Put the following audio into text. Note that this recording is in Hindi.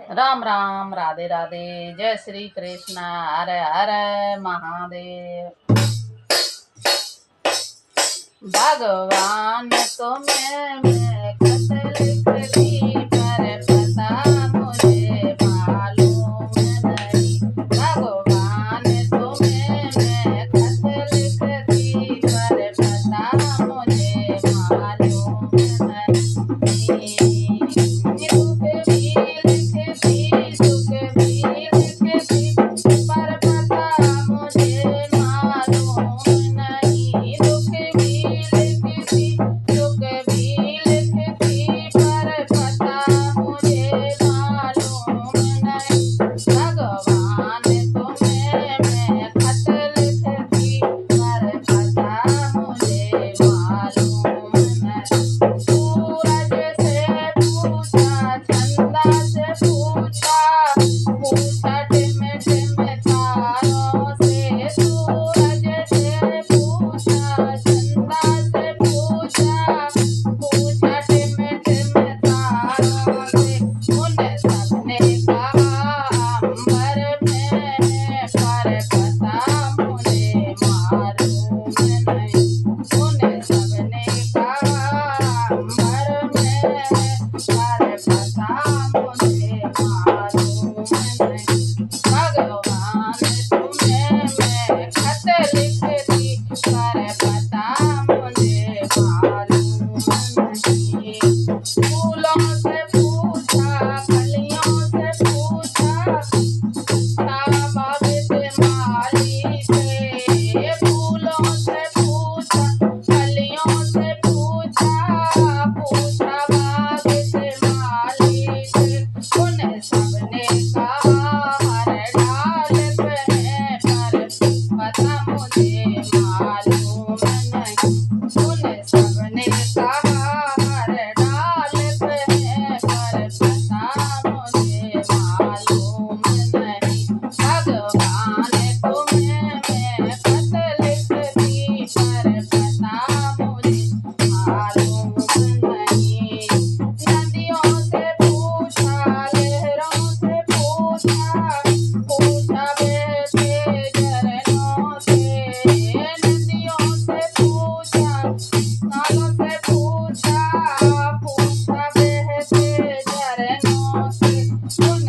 राम राम, राधे राधे, जय श्री कृष्ण, हर हर महादेव। भगवान तुम्हें मैं खत लिख दी, पर पता मुझे मालूम नहीं। भगवान तुम्हें मैं खत लिख दी, पर पता मुझे मालूम नहीं। दुख भी लिखती, सुख भी लिखती, पर पता मुझे मालूम नहीं। दुख भी लिखती, सुख भी लिखती, पर पता मुझे मालूम नहीं। भगवान तुम्हें मैं खत लिखती, पर पता मुझे मालूम नहीं। सूरज से पूछा, चंदा से पूछा, पूछा टिम टिम तारों से। सूरज से पूछा, चंदा से पूछा, पूछा टिम टिम तारों से। उन सबने कहा अंबर में, पर पता मुझे मालूम नहीं। उन सबने कहा अंबर में, पर पता मुझे मालूम नहीं। भगवान तुम्हें मैं खत लिखती, पर पता मुझे मालूम नहीं। फूलों से पूछा, कलियों से पूछा, बाग से माली से। फूलों से पूछा, कलियों से पूछा, पूछा बाग से माली से। उन सबने कहा हर डाल पे है, पर पता मुझे मालूम नहीं। उन सबने कहा हर डाल पे है, पर पता मुझे मालूम नहीं। भगवान तुम्हें मैं खत लिखती, पर पता मुझे मालूम नहीं। नदियों से पूछा, लहरों से पूछा, पूछा बहते झरनों से। नदियों से पूछा, नालों से पूछा, पूछा बहते झरनों से। उन